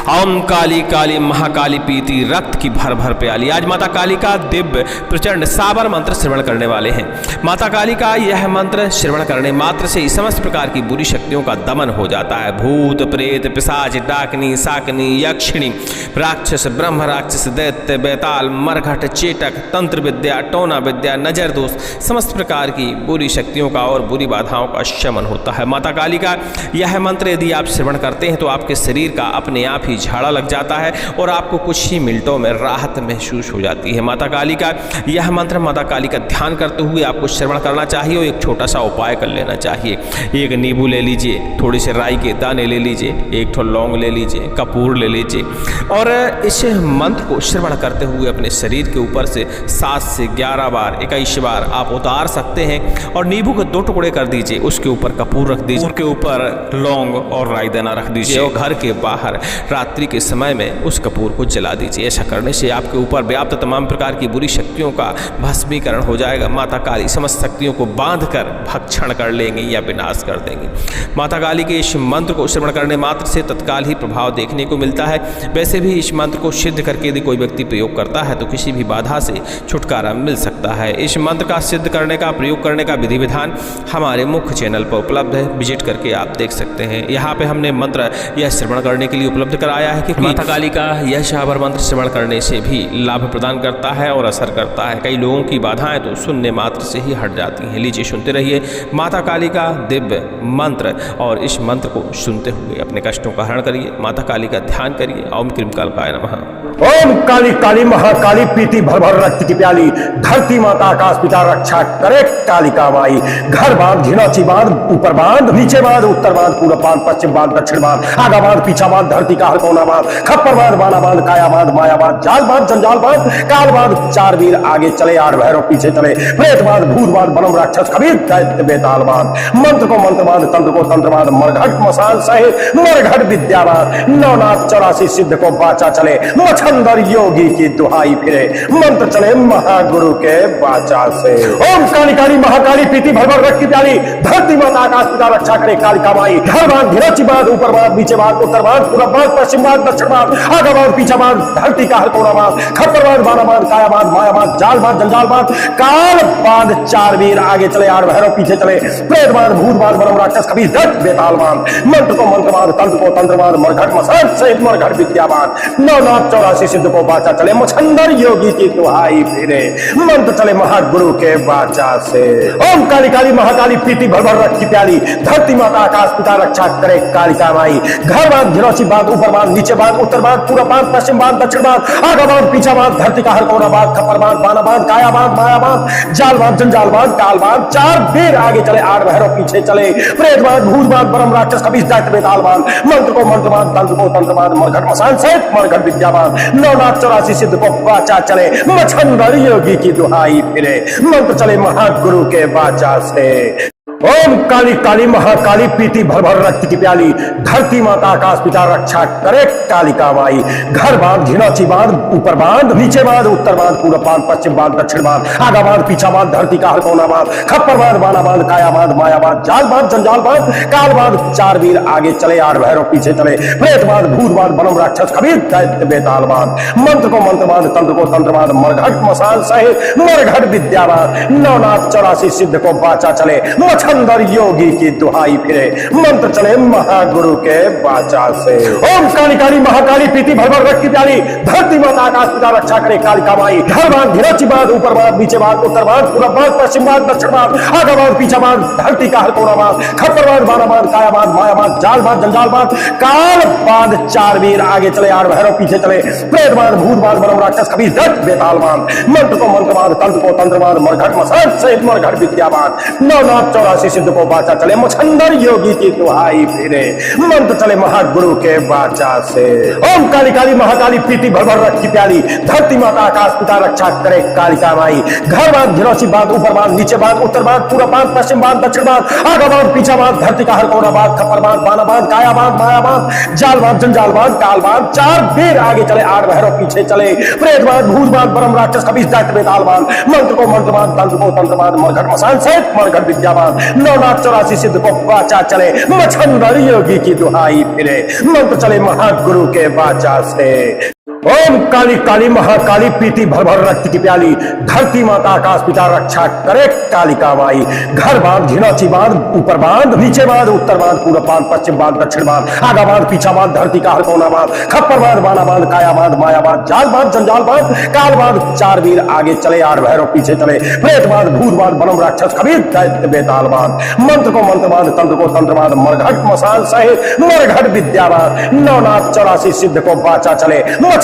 ओम काली काली महाकाली पीती रक्त की भर भर प्याली। आज माता काली का दिव्य प्रचंड साबर मंत्र श्रवण करने वाले हैं। माता काली का यह मंत्र श्रवण करने मात्र से समस्त प्रकार की बुरी शक्तियों का दमन हो जाता है। भूत प्रेत पिशाच डाकनी साकनी यक्षिणी राक्षस ब्रह्म राक्षस दैत्य बेताल मरघट चेटक तंत्र विद्या टोना विद्या नजर दोष समस्त प्रकार की बुरी शक्तियों का और बुरी बाधाओं का शमन होता है। माता काली का यह मंत्र यदि आप श्रवण करते हैं तो आपके शरीर का अपने आप ही झाड़ा लग जाता है और आपको कुछ ही मिनटों में राहत महसूस हो जाती है। माता काली का यह मंत्र माता काली का ध्यान करते हुए आपको श्रवण करना चाहिए और एक छोटा सा उपाय कर लेना चाहिए। एक नींबू ले लीजिए, थोड़ी से राई के दाने ले लीजिए, एक ठो लौंग ले लीजिए, कपूर ले लीजिए और इस मंत्र को श्रवण करते हुए अपने शरीर के ऊपर से 7 से 11 बार 21 बार आप उतार सकते हैं और नींबू के 2 टुकड़े कर दीजिए, उसके ऊपर कपूर रख दीजिए, उसके ऊपर लौंग और राई दाना रख दीजिए और घर के बाहर रात्रि के समय में उस कपूर को जला दीजिए। ऐसा करने से आपके ऊपर व्याप्त तमाम प्रकार की बुरी शक्तियों का भस्मीकरण हो जाएगा। माता काली समस्त शक्तियों को बांध कर भक्षण कर लेंगे या विनाश कर देंगे। माता काली के इस मंत्र को श्रवण करने मात्र से तत्काल ही प्रभाव देखने को मिलता है। वैसे भी इस मंत्र को सिद्ध करके यदि कोई व्यक्ति प्रयोग करता है तो किसी भी बाधा से छुटकारा मिल सकता है। इस मंत्र का सिद्ध करने का प्रयोग करने का विधि विधान हमारे मुख्य चैनल पर उपलब्ध है, विजिट करके आप देख सकते हैं। यहाँ पे हमने मंत्र यह श्रवण करने के लिए उपलब्ध कराया है कि माता काली का यह शाबर मंत्र श्रवण करने से भी लाभ प्रदान करता है और असर करता है। कई लोगों की बाधाएं तो सुनने मात्र से ही हट जाती हैं। लीजिए सुनते रहिए माता काली का दिव्य मंत्र और इस मंत्र को सुनते हुए अपने कष्टों का हरण करिए, माता काली का ध्यान करिए। ओम क्रीम कालकाय नमः। ओम काली काली महाकाली पीती भर भर रक्त की प्याली। धरती माता आकाश पिता रक्षा करे कालिका माई। घर बांध घिनौची बांध ऊपर बांध नीचे बांध उत्तर बांध पूर्व बांध पश्चिम बांध दक्षिण बांध आगा बांध पीछा बांध धरती का हर कोना बांध खप्पर बांध बाना बांध काया बांध माया बांध जाल बांध जंजाल बांध काल बांध। 4 वीर आगे चले 8 भैरव पीछे चले। प्रेत बांध भूत बांध बनम राक्षस कबीर दैत्य बेताल बांध। मंत्र को मंत्र बांध तंत्र को तंत्र बांध मरघट मसान सहित मरघट विद्या बांध। नवनाथ 84 सिद्ध को बाचा चले मछंदर योगी की दुहाई फिरे। मंत्र चले महागुरु के बाचा से। ओम काली काली महाकाली पीती भर भर रक्त की प्याली। धरती माता आकाश पिता रक्षा करे कालिका माई। घर बांध घिनौची बांध ऊपर बांध नीचे बांध उत्तर बांध पूर्व बांध पश्चिम बांध दक्षिण बांध आगा बांध पीछा बांध धरती का हर कोना बांध खप्पर बांध बाना बांध काया बांध माया बांध जाल बांध जंजाल बांध काल बांध। 4 वीर आगे चले 8 भैरव पीछे चले। प्रेत बांध भूत बांध बनम राक्षस कबीर दैत्य बेताल बांध। मंत्र को मंत्र बांध तंत्र को तंत्र बांध मरघट मसान सहित मरघट विद्या बांध। नवनाथ 84 सिद्ध को बाचा चले मछंदर योगी की दुहाई फिरे। मंत्र चले महागुरु के बाचा से। ओम काली काली महाकाली पीती भर भर रक्त की प्याली। धरती माता आकाश पिता रक्षा करे कालिका माई। घर बांध घिनौची बांध ऊपर बांध नीचे बांध उत्तर बांध पूर्व बांध पश्चिम बांध दक्षिण बांध आगा बांध पीछा बांध धरती का हर कोना बांध खप्पर बांध बाना बांध काया बांध माया बांध जाल बांध जंजाल बांध काल बांध। 4 वीर आगे चले 8 भैरव पीछे चले। प्रेत बांध भूत बांध परम राक्षस कबीर दैत्य बेताल बांध। मंत्र को मंत्र बांध तंत्र को तंत्र बांध मरघट मसान सहित मरघट विद्या बांध। नवनाथ 84 सिद्ध को बाचा चले मछंदर योगी की दुहाई फिरे। मंत्र चले महागुरु के बाचा से। ओम काली काली महाकाली पीती भर भर रक्त की प्याली। धरती माता आकाश पिता रक्षा करे कालिका माई। घर बांध घिनौची बांध ऊपर बांध नीचे बांध उत्तर बांध पूर्व बांध पश्चिम बांध दक्षिण बांध आगा बांध पीछा बांध धरती का हर कोना बांध खप्पर बांध बाना बांध काया बांध माया बांध जाल बांध जंजाल बांध काल बांध। 4 वीर आगे चले 8 भैरव पीछे चले। प्रेत बांध भूत बांध बनम राक्षस कबीर दैत्य बेताल बांध। मंत्र को मंत्र बांध तंत्र को तंत्र बांध मरघट मसान सहित मरघट विद्या बांध। नवनाथ 84 सिद्ध को बाचा चले मछंदर योगी की दुहाई फिरे। मंत्र चले महागुरु के बाचा से। ओम काली काली महाकाली पीती भर भर रक्त की प्याली। धरती माता आकाश पिता रक्षा करे कालिका माई। घर बांध घिनौची बांध ऊपर बांध नीचे बांध उत्तर बांध पूर्व बांध पश्चिम बांध दक्षिण बांध आगा बांध पीछा बांध धरती का हर कोना बांध खप्पर बांध बाना बांध काया बांध माया बांध जाल बांध जंजाल बांध काल बांध। 4 वीर आगे चले 8 भैरव पीछे चले। प्रेत बांध भूत बांध बनम राक्षस कबीर दैत्य बेताल बांध। मंत्र को मंत्र बांध तंत्र को तंत्र बांध मरघट मसान सहित मरघट विद्या बांध। नवनाथ 84 सिद्ध को बाचा चले मछंदर योगी की दुहाई फिरे। मंत्र चले महागुरु के बाचा से। ओम काली काली महाकाली पीती भर भर रक्त की प्याली। धरती माता आकाश पिता रक्षा करे कालिका माई। घर बांध घिनौची बांध ऊपर बांध नीचे बांध उत्तर बांध पूर्व बांध पश्चिम बांध दक्षिण बांध आगा बांध पीछा बांध धरती का हर कोना बांध खप्पर बांध बाना बांध काया बांध माया बांध जाल बांध जंजाल बांध काल बांध। 4 वीर आगे चले 8 भैरव पीछे चले। प्रेत बांध भूत बांध परम राक्षस कबीर दैत्य बेताल बांध। मंत्र को मंत्र बांध तंत्र को तंत्र बांध मरघट मसान सहित मरघट विद्या बांध। नवनाथ 84 सिद्ध को वाचा चले, मछंदर योगी की दुहाई फिरे, मंत्र चले महागुरु के वाचा से। ओम काली काली महाकाली पीती भर भर रक्त की प्याली, धरती माता आकाश पिता रक्षा करे कालिका माई। घर बांध झिनौची बांध ऊपर बांध, नीचे बांध उत्तर बांध पूर्व बांध पश्चिम बांध दक्षिण बांध, आगा बांध पीछा बांध धरती का हर कोना बांध, खप्पर बांध बाना बांध काया बांध माया बांध, जाल बांध जंजाल बांध काल बांध, चार वीर आगे चले आठ भैरव पीछे चले, प्रेत बांध भूत बांध बनम राक्षस कबीर दैत्य बेताल बांध, मंत्र को मंत्र बांध तंत्र को तंत्र बांध, मरघट मसान सहित मरघट विद्या बांध, नवनाथ 84 सिद्ध को वाचा चले,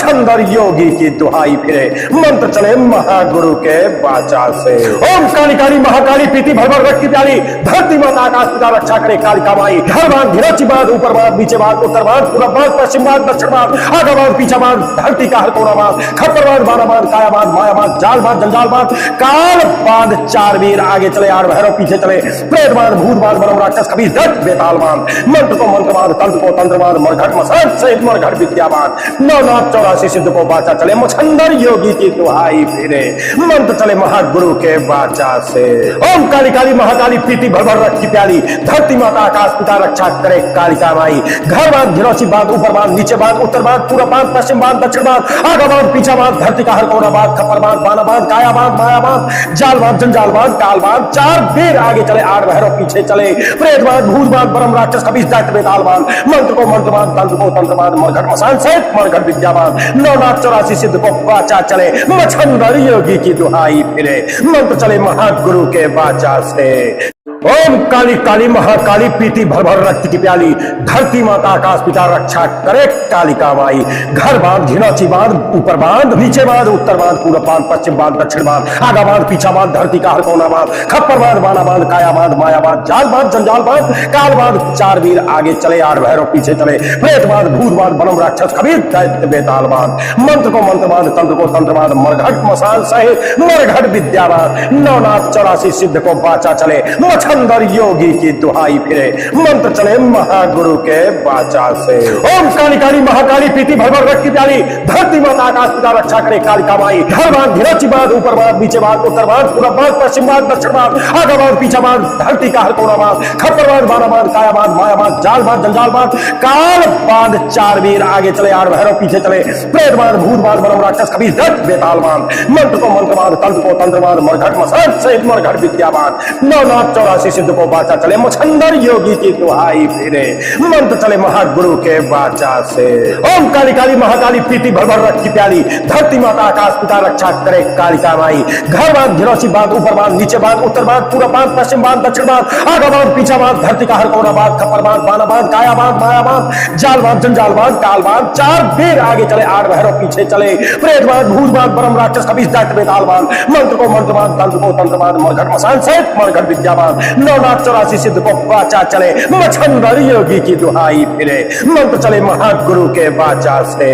अंदर योगी की दुहाई फिरे, मंत्र चले महागुरु के वाचा से। ओम काली काली महाकाली पीती भर भर रक्त की प्याली, धरती माता आकाश पिता रक्षा करे कालिका माई। घर बांध घिनौची बांध ऊपर बांध नीचे बांध उत्तर बांध पूर्व बांध पश्चिम बांध दक्षिण बांध, आगा बांध पीछा बांध धरती का हर कोना बांध, खप्पर बांध बाना बांध काया बांध माया बांध, जाल बांध जंजाल बांध काल बांध, चार वीर आगे चले आठ भैरव पीछे चले, प्रेत बांध भूत बांध बनम राक्षस कबीर दैत्य बेताल बांध, मंत्र को मंत्र बांध तंत्र को तंत्र बांध, मरघट मसान सहित मरघट विद्या बांध, नवनाथ 84 सिद्ध को वाचा चले, मछंदर योगी की दुहाई फिरे, मंत्र चले महागुरु के वाचा से। ओम काली काली महाकाली पीती भर भर रक्त की प्याली, धरती माता आकाश पिता रक्षा करे कालिका माई। घर बांध घिनौची बांध ऊपर बांध नीचे बांध उत्तर बांध पूर्व बांध पश्चिम बांध दक्षिण बांध, आगा बांध पीछा बांध धरती का हर कोना बांध, खप्पर बांध बाना बांध काया बांध माया बांध, जाल बांध जंजाल बांध काल बांध, चार वीर आगे चले आठ भैरव पीछे चले, प्रेत बांध भूत बांध परम राक्षस कबीर दैत्य बेताल बांध, मंत्र को मंत्र बांध तंत्र को तंत्र बांध, मरघट मसान सहित मरघट विद्या बांध, नवनाथ 84 सिद्ध को वाचा चले, मछंदर योगी की दुहाई फिरे, मंत्र चले महागुरु के वाचा से। ओम काली काली महाकाली पीती भर भर रक्त की प्याली, धरती माता आकाश पिता रक्षा करे कालिका माई। घर बांध झिनौची बांध ऊपर बांध नीचे बांध उत्तर बांध पूर्व बांध पश्चिम बांध दक्षिण बांध, आगा बांध पीछा बांध धरती का हर कोना बांध, खप्पर बांध बाना बांध काया बांध माया बांध, जाल बांध जंजाल बांध काल बांध, चार वीर आगे चले आठ भैरव पीछे चले, प्रेत बांध भूत बांध बनम राक्षस कबीर दैत्य बेताल बांध, मंत्र को मंत्र बांध तंत्र को तंत्र बांध, मरघट मसान सहित मरघट विद्या बांध, नवनाथ 84 सिद्ध को वाचा चले, अंदर योगी की दुहाई फिरे, मंत्र चले महागुरु के वाचा से। ओम काली काली महाकाली पीती भर भर रक्त की प्याली, धरती माता आकाश पिता रक्षा करे कालिका माई। घर बांध घिनौची बांध ऊपर बांध नीचे बांध उत्तर बांध पूर्व बांध पश्चिम बांध दक्षिण बांध, आगा बांध पीछा बांध धरती का हर कोना बांध, खप्पर बांध बाना बांध काया बांध माया बांध, जाल बांध जंजाल बांध काल बांध, चार वीर आगे चले आठ भैरव पीछे चले, प्रेत बांध भूत बांध बनम राक्षस कबीर दैत्य बेताल बांध, मंत्र को मंत्र बांध तंत्र को तंत्र बांध, मरघट मसान सहित मरघट विद्या बांध, नवनाथ 84 सिद्ध को वाचा चले, मछंदर योगी की दुहाई फिरे, मंत्र चले महागुरु के वाचा से। ओम काली काली महाकाली पीती भर भर रक्त की प्याली, धरती माता आकाश पिता रक्षा करे कालिका माई। घर बांध घिनौची बांध ऊपर बांध नीचे बांध उत्तर बांध पूर्व बांध पश्चिम बांध दक्षिण बांध, आगा बांध पीछा बांध धरती का हर कोना बांध, खप्पर बांध बाना बांध काया बांध माया बांध, जाल बांध जंजाल बांध काल बांध, चार वीर आगे चले आठ भैरव पीछे चले, प्रेत बांध भूत बांध परम राक्षस कबीर दैत्य बेताल बांध, मंत्र को मंत्र बांध तंत्र को तंत्र बांध, मरघट मसान सहित मरघट विद्या बांध, नवनाथ 84 सिद्ध को वाचा चले, मछंदर योगी की दुहाई फिरे, मंत्र चले महागुरु के वाचा से।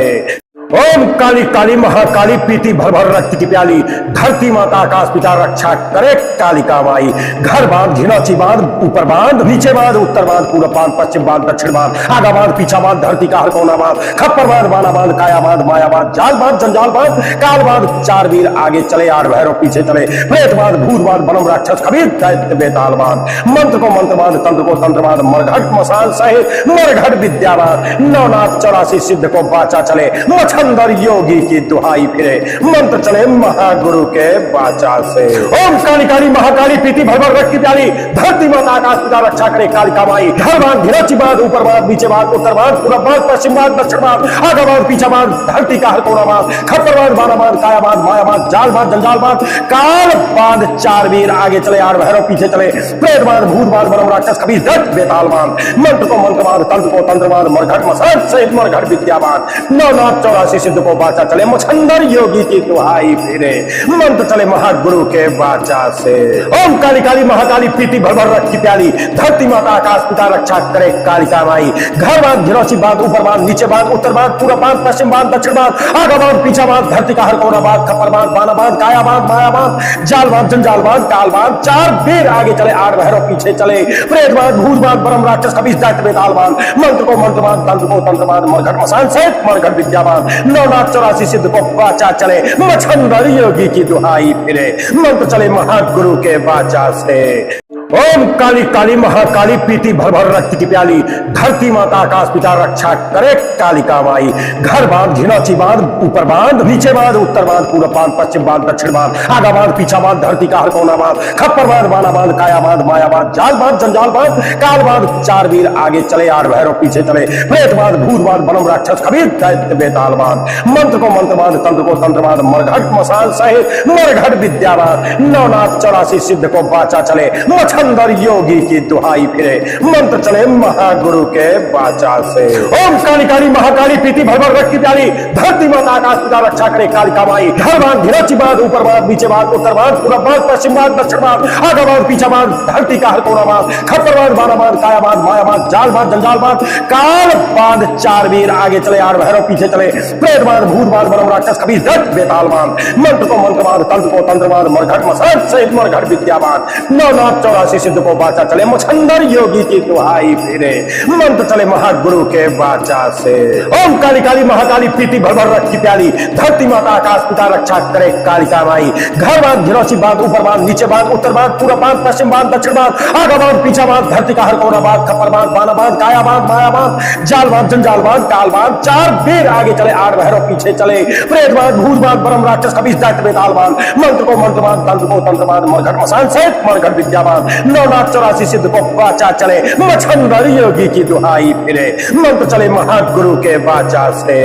ओम काली काली महाकाली पीती भर भर रक्त की प्याली, धरती माता आकाश पिता रक्षा करे कालिका माई। घर बांध झिनौची बांध ऊपर बांध नीचे बांध उत्तर बांध पूर्व बांध पश्चिम बांध दक्षिण बांध, आगा बांध पीछा बांध धरती का हर कोना बांध, खप्पर बांध बाना बांध काया बांध माया बांध, जाल बांध जंजाल बांध काल बांध, चार वीर आगे चले आठ भैरव पीछे चले, प्रेत बांध भूत बांध बनम राक्षस कबीर दैत्य बेताल बांध, मंत्र को मंत्र बांध तंत्र को तंत्र बांध, मरघट मसान सहित मरघट विद्या बांध, नवनाथ 84 सिद्ध को वाचा चले, अंदर योगी की दुहाई फिरे, मंत्र चले महागुरु के वाचा से। ओम काली काली महाकाली पीती भर भर रक्त की प्याली, धरती माता आकाश पिता रक्षा करे कालिका माई। घर बांध घिनौची बांध ऊपर बांध नीचे बांध उत्तर बांध पूर्व बांध पश्चिम बांध दक्षिण बांध, आगा बांध पीछा बांध धरती का हर कोना बांध, खप्पर बांध बाना बांध काया बांध माया बांध, जाल बांध जंजाल बांध काल बांध, चार वीर आगे चले आठ भैरव पीछे चले, प्रेत बांध भूत बांध बनम राक्षस कबीर दैत्य बेताल बांध, मंत्र को मंत्र बांध तंत्र को तंत्र बांध, मरघट मसान सहित मरघट विद्या बांध, नवनाथ 84 सिद्ध को वाचा चले, मछंदर योगी की दुहाई फिरे, मंत्र चले महागुरु के वाचा से। ओम काली काली महाकाली पीती भर भर रक्त की प्याली, धरती माता आकाश पिता रक्षा करे कालिका माई। घर बांध घिनौची बांध ऊपर बांध नीचे बांध उत्तर बांध पूर्व बांध पश्चिम बांध दक्षिण बांध, आगा बांध पीछा बांध धरती का हर कोना बांध, खप्पर बांध बाना बांध काया बांध माया बांध, जाल बांध जंजाल बांध काल बांध, चार वीर आगे चले आठ भैरव पीछे चले, प्रेत बांध भूत बांध परम राक्षस कबीर दैत्य बेताल बांध, मंत्र को मंत्र बांध तंत्र को तंत्र बांध, मरघट मसान सहित मरघट विद्या बांध, नवनाथ 84 सिद्ध को वाचा चले, मछंदर योगी की दुहाई फिरे, मंत्र चले महागुरु के वाचा से। ओम काली काली महाकाली पीती भर भर रक्त की प्याली, धरती माता आकाश पिता रक्षा करे कालिका माई। घर बांध झिनाची बांध ऊपर बांध, नीचे बांध उत्तर बांध पूर्व बांध पश्चिम बांध दक्षिण बांध, आगा बांध पीछा बांध धरती का हर कोना बांध, खप्पर बांध बाना बांध काया बांध माया बांध, जाल बांध जंजाल बांध काल बांध। चार वीर आगे चले आठ भैरव पीछे चले, प्रेत बांध भूत बांध बनम राक्षस कबीर दैत्य बेताल बांध। मंत्र को मंत्र बांध तंत्र को तंत्र बांध, मरघट मसान सहित मरघट विद्या बांध। नवनाथ 84 सिद्ध को बाचा चले, मछंदर योगी की दुहाई फिरे, मंत्र चले महागुरु के बाचा से। ओम काली काली महाकाली पीती भर भर रक्त की प्याली, धरती माता आकाश पिता रक्षा करे कालिका माई। घर बांध घिरची बांध ऊपर बांध नीचे बांध उत्तर बांध पूर्व बांध पश्चिम बांध दक्षिण बांध, आगा बांध पीछा बांध धरती का हर कोना बांध, खप्पर बांध बाना बांध काया बांध माया बांध, जाल बांध जंजाल बांध काल बांध। चार वीर आगे चले आठ भैरव पीछे चले, प्रेत बांध भूत बांध बनम राक्षस कबीर दैत्य बेताल बांध। मंत्र को मंत्र बांध तंत्र को तंत्र बांध, मरघट मसान सहित मरघट विद्या बांध। नवनाथ 84 सिद्ध को बाचा चले, मछंदर योगी की दुहाई फिरे, मंत्र चले महागुरु के बाचा से। ओम काली काली महाकाली पीती भर भर रक्त की प्याली, धरती माता आकाश पिता रक्षा करे कालिका माई। घर बांध घिरौची बांध ऊपर बांध नीचे बांध उत्तर बांध पूर्व बांध पश्चिम बांध दक्षिण बांध, आगा बांध पीछा बांध धरती का हर कोना बांध, खप्पर बांध बाना बांध काया बांध माया बांध, जाल बांध जंजाल बांध काल बांध। चार वीर आगे चले आठ भैरव पीछे चले, प्रेत बांध भूत बांध परम राक्षस कबीर दैत्य बेताल बांध। मंत्र को मंत्र बांध तंत्र को तंत्र बांध, मरघट मसान सहित मरघट विद्या बांध। नवनाथ 84 सिद्ध को बाचा चले, मछंदर योगी की दुहाई फिरे, मंत्र चले महागुरु के बाचा से।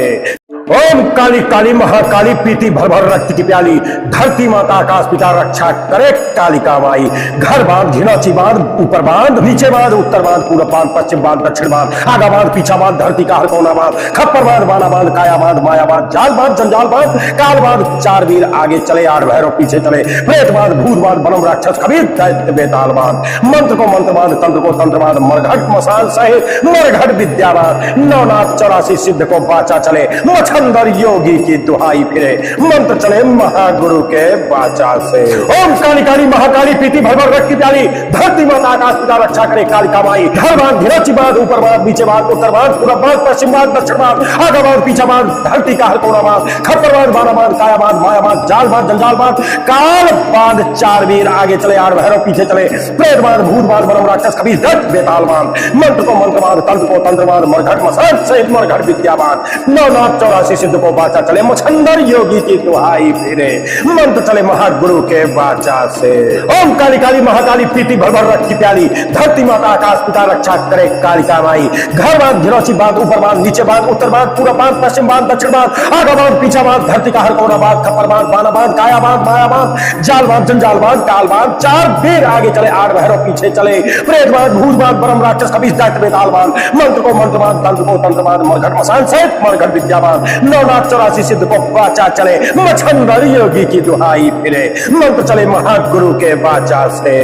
ओम काली काली महाकाली पीती भर भर रक्त की प्याली, धरती माता आकाश पिता रक्षा करे कालिका माई। घर बांध झिनाची बांध ऊपर बांध नीचे बांध उत्तर बांध पूर्व बांध पश्चिम बांध दक्षिण बांध, आगा बांध पीछा बांध धरती का हर कोना बांध, खप्पर बांध बाना बांध काया बांध माया बांध, जाल बांध जंजाल बांध काल बांध। चार वीर आगे चले आठ भैरव पीछे चले, प्रेत बांध भूत बांध बनम राक्षस कबीर दैत्य बेताल बांध। मंत्र को मंत्र बांध तंत्र को तंत्र बांध, मरघट मसान सहित मरघट विद्या बांध। नवनाथ 84 सिद्ध को बाचा चले, मछंदर योगी की दुहाई फिरे, मंत्र चले महागुरु के बाचा से। ओम काली काली महाकाली पीती भर भर रक्त की प्याली, धरती माता आकाश पिता रक्षा करे कालिका माई। घर बांध घिरौची बांध ऊपर बांध नीचे बांध उत्तर बांध पूर्व बांध पश्चिम बांध दक्षिण बांध, आगा बांध पीछा बांध धरती का हर कोना बांध, खप्पर बांध बाना बांध काया बांध माया बांध, जाल बांध जंजाल बांध काल बांध। चार वीर आगे चले आठ भैरव पीछे चले, प्रेत बांध भूत बांध बनम राक्षस कबीर दैत्य बेताल बांध। मंत्र को मंत्र बांध तंत्र को तंत्र बांध, मरघट मसान सहित मरघट विद्या बांध। नवनाथ 84 सिद्ध को बाचा चले, मछंदर योगी की दुहाई फिरे, मंत्र चले महागुरु के बाचा से। ओम काली काली महाकाली पीती भर भर रक्त की प्याली, धरती माता आकाश पिता रक्षा करे कालिका माई। घर बांध घिरौची बांध ऊपर बांध नीचे बांध उत्तर बांध पूर्व बांध पश्चिम बांध दक्षिण बांध, आगा बांध पीछा बांध धरती का हर कोना बांध, खप्पर बांध बाना बांध काया बांध माया बांध, जाल बांध जंजाल बांध काल बांध। चार वीर आगे चले आठ भैरव पीछे चले, प्रेत बांध भूत बांध परम राक्षस कबीर दैत्य बेताल बांध। मंत्र को मंत्र बांध तंत्र को तंत्र बांध, मरघट मसान सहित मरघट विद्या बांध। नवनाथ 84 सिद्ध को बाचा चले, मछंदर योगी की दुहाई फिरे, मंत्र चले महागुरु के बाचा से।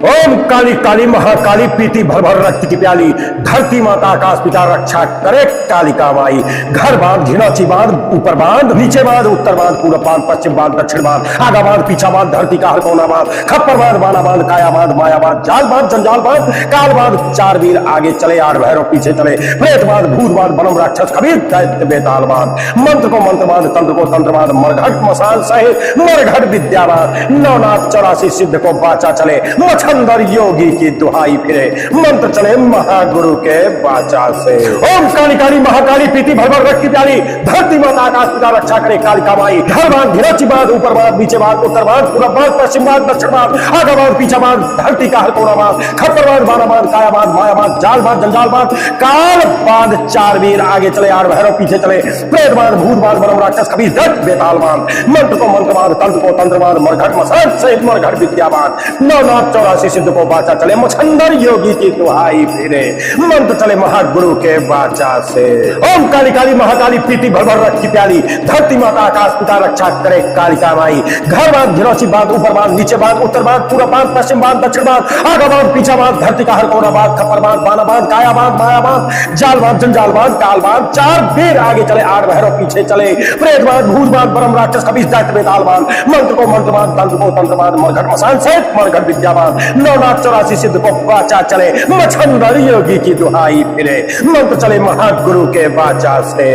ओम काली काली महाकाली पीती भर भर रक्त की प्याली, धरती माता आकाश पिता रक्षा करे कालिका माई। घर बांध झिनाची बांध ऊपर बांध नीचे बांध उत्तर बांध पूर्व बांध पश्चिम बांध दक्षिण बांध, आगा बांध पीछा बांध धरती का हर कोना बांध, खप्पर बांध बाना बांध काया बांध माया बांध, जाल बांध जंजाल बांध काल बांध। चार वीर आगे चले आठ भैरव पीछे चले, प्रेत बांध भूत बांध बनम राक्षस कबीर दैत्य बेताल बांध। मंत्र को मंत्र बांध तंत्र को तंत्र बांध, मरघट मसान सहित मरघट विद्या बांध। नवनाथ 84 सिद्ध को बाचा चले, मछंदर योगी की दुहाई फिरे, मंत्र चले महागुरु के बाचा से। ओम काली काली महाकाली पीती भर भर रक्त की प्याली, धरती माता आकाश पिता रक्षा करे कालिका माई। घर बांध घिरौची बांध ऊपर बांध नीचे बांध उत्तर बांध पूर्व बांध पश्चिम बांध दक्षिण बांध, आगा बांध पीछा बांध धरती का हर कोना बांध, खप्पर बांध बाना बांध काया बांध माया बांध, जाल बांध जंजाल बांध काल बांध। चार वीर आगे चले आठ भैरव पीछे चले, प्रेत बांध भूत बांध बनम राक्षस कबीर दैत्य बेताल बांध। मंत्र को मंत्र बांध तंत्र को तंत्र बांध, मरघट मसान सहित मरघट विद्या बांध। नवनाथ 84 सिद्ध को बाचा चले, मछंदर योगी की दुहाई फिरे, मंत्र चले महागुरु के बाचा से। ओम काली काली महाकाली पीती भर भर रक्त की प्याली, धरती माता आकाश पिता रक्षा करे कालिका माई। घर बांध घिरौची बांध ऊपर बांध नीचे बांध उत्तर बांध पूर्व बांध पश्चिम बांध दक्षिण बांध, आगा बांध पीछा बांध धरती का हर कोना बांध, खप्पर बांध बाना बांध काया बांध माया बांध, जाल बांध जंजाल बांध काल बांध। चार वीर आगे चले आठ भैरव पीछे चले, प्रेत बांध भूत बांध परम राक्षस कबीर दैत्य बेताल बांध। मंत्र को मंत्र बांध तंत्र को तंत्र बांध, मरघट मसान सहित मरघट विद्या बांध। नवनाथ 84 सिद्ध को बाचा चले, मछंदर योगी की दुहाई फिरे, मंत्र चले महागुरु के बाचा से।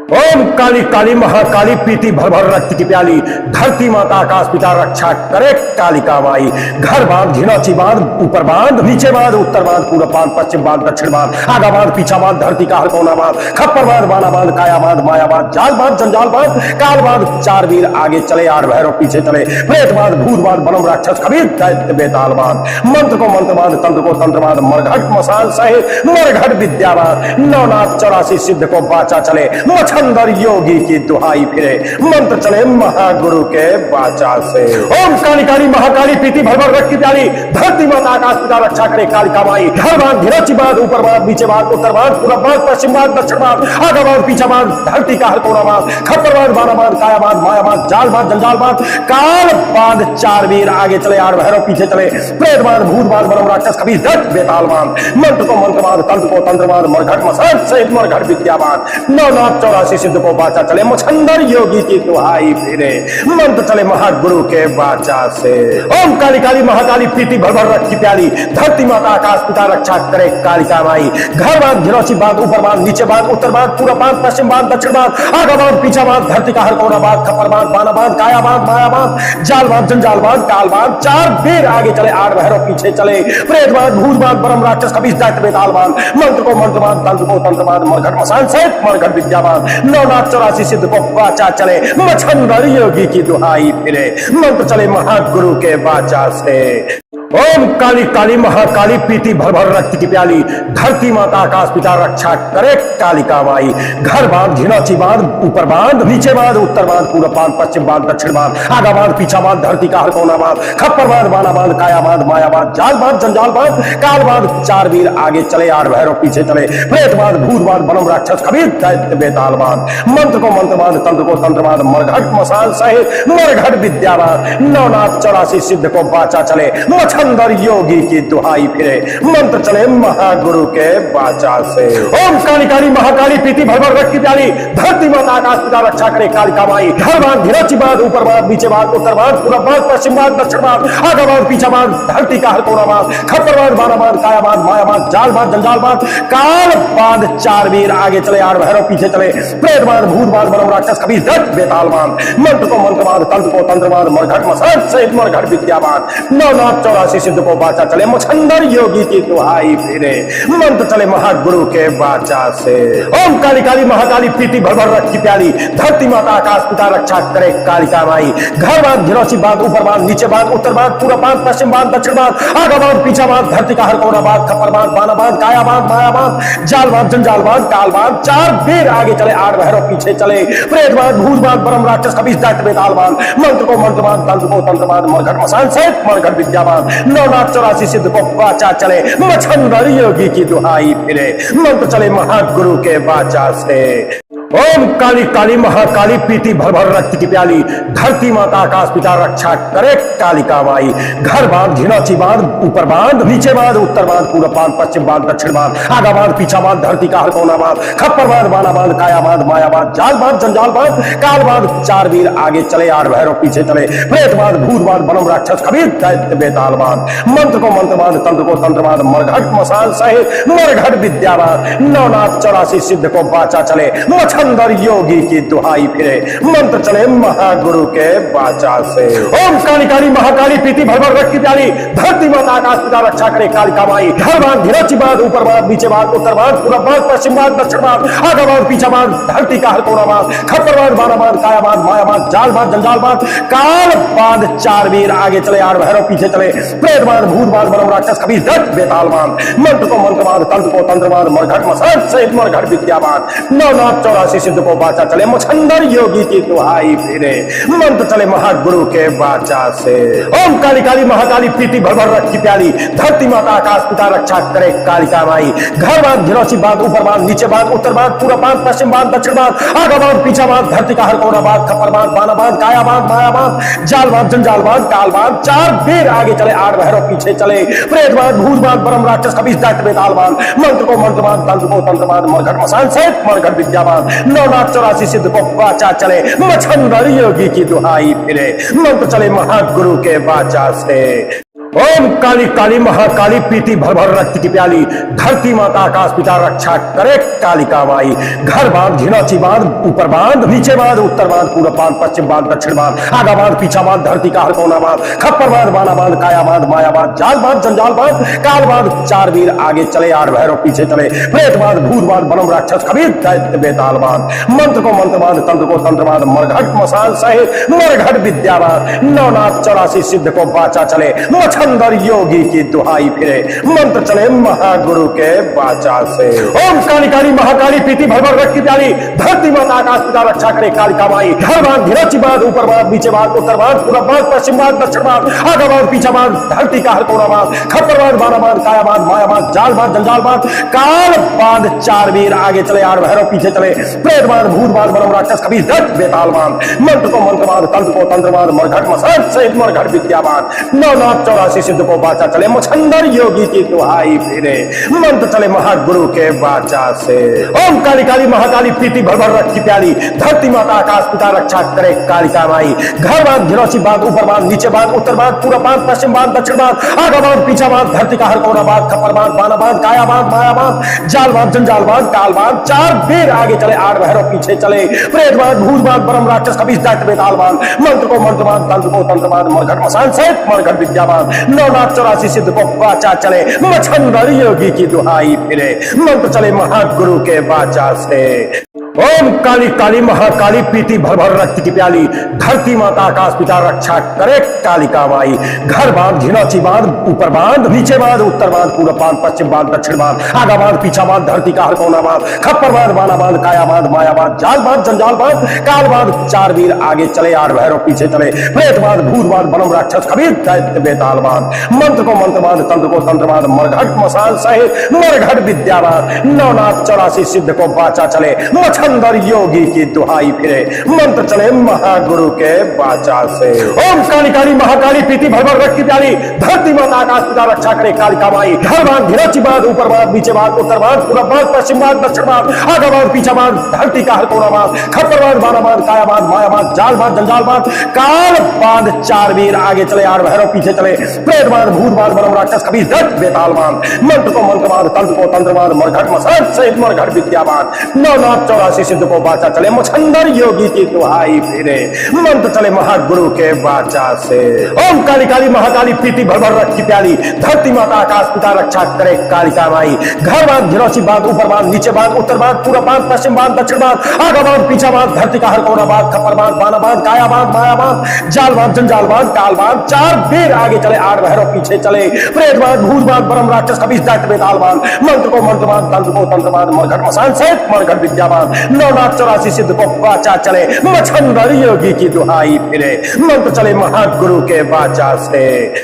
ओम काली काली महाकाली पीती भर भर रक्त की प्याली, धरती माता आकाश पिता रक्षा करे कालिका माई। घर बांध झिनाची बांध ऊपर बांध, नीचे बांध उत्तर बांध पूर्व बांध पश्चिम बांध दक्षिण बांध, आगा बांध पीछा बांध धरती का हर कोना बांध, खप्पर बांध बाना बांध काया बांध माया बांध, जाल बांध जंजाल बांध काल बांध। चार वीर आगे चले आठ भैरव पीछे चले, प्रेत बांध भूत बांध बनम राक्षस कबीर दैत्य बेताल बांध। मंत्र को मंत्र बांध तंत्र को तंत्र बांध, मरघट मसान सहित मरघट विद्या बांध। नवनाथ 84 सिद्ध को बाचा चले, अंदर योगी की दुहाई फिरे, मंत्र चले महागुरु के बाचा से। ओम काली काली महाकाली पीती भर भर रक्त की प्याली, धरती माता आकाश पिता रक्षा करे कालिका माई। घर बांध घिरची बांध ऊपर बांध नीचे बांध उत्तर बांध पूर्व बांध पश्चिम बांध दक्षिण बांध, आगा बांध पीछा बांध धरती का हर कोना बांध, खप्पर बांध बाना बांध काया बांध माया बांध, जाल बांध जंजाल बांध काल बांध। चार वीर आगे चले आठ भैरव पीछे चले, प्रेत बांध भूत बांध बनम राक्षस कबीर दैत्य बेताल बांध। मंत्र को मंत्र बांध तंत्र को तंत्र बांध, मरघट मसान सहित मरघट विद्या बांध। नवनाथ 84 सिद्ध को बाचा चले, मुछंदर योगी की दुहाई फिरे, मंत्र चले महागुरु के बाचा से। ओम काली काली महाकाली पीती भर भर रक्त की प्याली, धरती माता आकाश पिता रक्षा करे कालिका माई। घर बांध झिरौची बांध ऊपर बांध नीचे बांध उत्तर बांध पूर्व बांध पश्चिम बांध दक्षिण बांध, आगा बांध पीछा बांध धरती का हर कोना बांध, खप्पर बांध बाना बांध काया बांध माया बांध, जाल बांध जंजाल बांध काल बांध। चार वीर आगे चले आठ भैरव पीछे चले, प्रेत बांध भूत बांध परम राक्षस कबीर दैत्य बेताल बांध। मंत्र को मंत्र बांध तंत्र को तंत्र बांध, मरघट मसान सहित मरघट विद्या बांध। नवनाथ 84 सिद्ध को बाचा चले, मछंदर योगी की दुहाई फिरे, मंत्र चले महागुरु के बाचा से। ओम काली काली महाकाली पीती भर भर रक्त की प्याली, धरती माता आकाश पिता रक्षा करे कालिका माई। घर बांध झिनाची बांध ऊपर बांध नीचे बांध उत्तर बांध पूर्व बांध पश्चिम बांध दक्षिण बांध, आगा बांध पीछा बांध धरती का हर कोना बांध, खप्पर बांध बाना बांध काया बांध माया बांध, जाल बांध जंजाल बांध काल बांध। चार वीर आगे चले आठ भैरव पीछे चले, प्रेत बांध भूत बांध बनम राक्षस कबीर दैत्य बेताल बांध। मंत्र को मंत्र बांध तंत्र को तंत्र बांध, मरघट मसान सहित मरघट विद्या बांध। नवनाथ 84 सिद्ध को बाचा चले, अंदर योगी की दुहाई फिरे, मंत्र चले महागुरु के बाचा से। ओम काली काली महाकाली पीती भर भर रक्त की प्याली, धरती माता आकाश पिता रक्षा करे कालिका माई। घर बांध घिरची बांध ऊपर बांध नीचे बांध उत्तर बांध पूर्व बांध पश्चिम बांध दक्षिण बांध, आगा बांध पीछा बांध धरती का हर कोना बांध, खप्पर बांध बाना बांध काया बांध माया बांध, जाल बांध जंजाल बांध काल बांध। चार वीर आगे चले आठ भैरव पीछे चले, प्रेत बांध भूत बांध बनम राक्षस कबीर दैत्य बेताल बांध। मंत्र को मंत्र बांध तंत्र को तंत्र बांध, मरघट मसान सहित मरघट विद्या बांध। नवनाथ 84 सिद्ध को बाचा चले, मुछंदर योगी की दुहाई फिरे, मंत्र चले महागुरु के बाचा से। ओम काली काली महाकाली पीती भर भर रक्त की प्याली, धरती माता आकाश पिता रक्षा करे कालिका माई। घर बांध झिरौची बांध ऊपर बांध नीचे बांध उत्तर बांध पूर्व बांध पश्चिम बांध दक्षिण बांध, आगा बांध पीछा बांध धरती का हर कोना बांध, खप्पर बांध बाना बांध काया बांध माया बांध, जाल बांध जंजाल बांध काल बांध। चार वीर आगे चले आठ भैरव पीछे चले, प्रेत बांध भूत बांध परम राक्षस कबीर दैत्य बेताल बांध। मंत्र को मंत्र बांध तंत्र को तंत्र बांध, मरघट मसान सहित मरघट विद्या बांध। नवनाथ 84 सिद्ध को बाचा चले, मछंदर योगी की दुहाई फिरे, मंत्र चले महागुरु के बाचा से। ओम काली काली महाकाली पीती भर भर रक्त की प्याली, धरती माता आकाश पिता रक्षा करे कालिका माई। घर बांध झिनाची बांध ऊपर बांध नीचे बांध उत्तर बांध पूर्व बांध पश्चिम बांध दक्षिण बांध, आगा बांध पीछा बांध धरती का हर कोना बांध, खप्पर बांध बाना बांध काया बांध माया बांध, जाल बांध जंजाल बांध काल बांध। चार वीर आगे चले आठ भैरव पीछे चले, प्रेत बांध भूत बांध बनम राक्षस कबीर दैत्य बेताल बांध। मंत्र को मंत्र बांध तंत्र को तंत्र बांध, मरघट मसान सहित मरघट विद्या बांध। नवनाथ 84 सिद्ध को बाचा चले, अंदर योगी की दुहाई फिरे, मंत्र चले महागुरु के बाचा से। ओम काली काली महाकाली पीती भर भर रक्त की प्याली, धरती माता आकाश पिता रक्षा करे कालिका माई। घर बांध घिरची बांध ऊपर बांध नीचे बांध उत्तर बांध पूर्व बांध पश्चिम बांध दक्षिण बांध, आगा बांध पीछा बांध धरती का हर कोना बांध, खप्पर बांध बाना बांध काया बांध माया बांध, जाल बांध जंजाल बांध काल बांध। चार वीर आगे चले आठ भैरव पीछे चले, प्रेत बांध भूत बांध बनम राक्षस कबीर दैत्य बेताल बांध। मंत्र को मंत्र बांध तंत्र को तंत्र बांध, मरघट मसान सहित मरघट विद्या बांध। नवनाथ 84 सिद्ध को बाचा चले, मुछंदर योगी की दुहाई फिरे, मंत्र चले महागुरु के बाचा से। ओम काली काली महाकाली पीती भर भर रक्त की प्याली, धरती माता आकाश पिता रक्षा करे कालिका माई। घर बांध झिरौची बांध ऊपर बांध नीचे बांध उत्तर बांध पूर्व बांध पश्चिम बांध दक्षिण बांध, आगा बांध पीछा बांध धरती का हर कोना बांध, खप्पर बांध बाना बांध काया बांध माया बांध, जाल बांध जंजाल बांध काल बांध। चार वीर आगे चले आठ भैरव पीछे चले, प्रेत बांध भूत बांध परम राक्षस कबीर दैत्य बेताल बांध। मंत्र को मंत्र बांध तंत्र को तंत्र बांध, मरघट मसान सहित मरघट विद्या बांध। नवनाथ 84 सिद्ध को बाचा चले, मछंदर योगी की दुहाई फिरे, मंत्र चले महागुरु के बाचा से। ओम काली काली महाकाली पीती भर भर रक्त की प्याली, धरती माता आकाश पिता रक्षा करे कालिका माई। घर बांध झिनाची बांध ऊपर बांध, नीचे बांध उत्तर बांध पूर्व बांध पश्चिम बांध दक्षिण बांध, आगा बांध पीछा बांध धरती का हर कोना बांध, खप्पर बांध बाना बांध काया बांध माया बांध, जाल बांध जंजाल बांध काल बांध। चार वीर आगे चले आठ भैरव पीछे चले, प्रेत बांध भूत बांध बनम राक्षस कबीर दैत्य बेताल बांध। मंत्र को मंत्र बांध तंत्र को तंत्र बांध, मरघट मसान सहित मरघट विद्या बांध। नवनाथ 84 सिद्ध को बाचा चले, मछंदर योगी की दुहाई फिरे, मंत्र चले महागुरु के बाचा से। ओम काली काली महाकाली पीती भर भर रक्त की प्याली, धरती माता आकाश पिता रक्षा करे कालिका माई। घर बांध घिरची बांध ऊपर बांध नीचे बांध उत्तर बांध पूर्व बांध पश्चिम बांध दक्षिण बांध, आगा बांध पीछा बांध धरती का हर कोना बांध, खप्पर बांध बाना बांध काया बांध माया बांध, जाल बांध जंजाल बांध काल बांध। चार वीर आगे चले आठ भैरव पीछे चले, प्रेत बांध भूत बांध बनम राक्षस कबीर दैत्य बेताल बांध। मंत्र को मंत्र बांध तंत्र को तंत्र बांध, मरघट मसान सहित मरघट विद्या बांध। नवनाथ 84 सिद्ध को बाचा चले, मछंदर योगी की दुहाई फिरे, मंत्र चले महागुरु के बाचा से। ओम काली काली महाकाली पीती भर भर रक्त की प्याली, धरती माता आकाश पिता रक्षा करे कालिका माई। घर बांध घिरौची बांध ऊपर बांध नीचे बांध उत्तर बांध पूर्व बांध पश्चिम बांध दक्षिण बांध, आगा बांध पीछा बांध धरती का हर कोना बांध, खप्पर बांध बाना बांध काया बांध माया बांध, जाल बांध जंजाल बांध काल बांध। चार वीर आगे चले आठ भैरव पीछे चले, प्रेत बांध भूत बांध परम राक्षस कबीर दैत्य बेताल बांध। मंत्र को मंत्र बांध तंत्र को तंत्र बांध, मरघट मसान सहित मरघट विद्या बांध। नवनाथ 84 सिद्ध को बाचा चले, मछंदर योगी की दुहाई फिरे, मंत्र चले महागुरु के बाचा से। ओम काली काली महाकाली पीती भर भर रक्त की प्याली, धरती माता आकाश पिता रक्षा करे कालिका माई। घर बांध झिनाची बांध ऊपर बांध नीचे बांध उत्तर बांध पूर्व बांध पश्चिम बांध दक्षिण बांध, आगा बांध पीछा बांध धरती का हर कोना बांध, खप्पर बांध बाना बांध काया बांध माया बांध, जाल बांध जंजाल बांध काल बांध। चार वीर आगे चले आठ भैरव पीछे चले, प्रेत बांध भूत बांध बनम राक्षस कबीर दैत्य बेताल बांध। मंत्र को मंत्र बांध तंत्र को तंत्र बांध, मरघट मसान सहित मरघट विद्या बांध। नवनाथ 84 सिद्ध को बाचा चले, मछंदर योगी की दुहाई फिरे, मंत्र चले महागुरु के बाचा से। ओम काली काली महाकाली पीती भर भर रक्त की प्याली, धरती माता आकाश पिता रक्षा करे कालिका माई। घर बांध घिरौची बांध ऊपर बांध नीचे बांध उत्तर बांध पूर्व बांध पश्चिम बांध दक्षिण बांध, आगा बांध पीछा बांध धरती का हर कोना बांध, खप्पर बांध बाना बांध काया बांध माया बांध, जाल बांध जंजाल बांध काल बांध। चार वीर आगे चले आठ भैरव पीछे चले, प्रेत बांध भूत बांध बनम राक्षस कबीर दैत्य बेताल बांध। मंत्र को मंत्र बांध तंत्र को तंत्र बांध, मरघट मसान सहित मरघट विद्या बांध। नवनाथ 84 सिद्ध को बाचा चले, मछंदर योगी की दुहाई फिरे, मंत्र चले महागुरु के बाचा से। ओम काली काली महाकाली पीती भर भर रक्त की प्याली, धरती माता आकाश पिता रक्षा करे कालिका माई। घर बांध घिरौची बांध ऊपर बांध नीचे बांध उत्तर बांध पूर्व बांध पश्चिम बांध दक्षिण बांध, आगा बांध पीछा बांध धरती का हर कोना बांध, खप्पर बांध बाना बांध काया बांध माया बांध, जाल बांध जंजाल बांध काल बांध। चार वीर आगे चले आठ भैरव पीछे चले, प्रेत बांध भूत बांध परम राक्षस कबीर दैत्य बेताल बांध। मंत्र को मंत्र बांध तंत्र को तंत्र बांध, मरघट मसान सहित मरघट विद्या बांध। नवनाथ 84 सिद्ध को बाचा चले, मछंदर योगी की दुहाई फिरे, मंत्र चले महागुरु के बाचा से।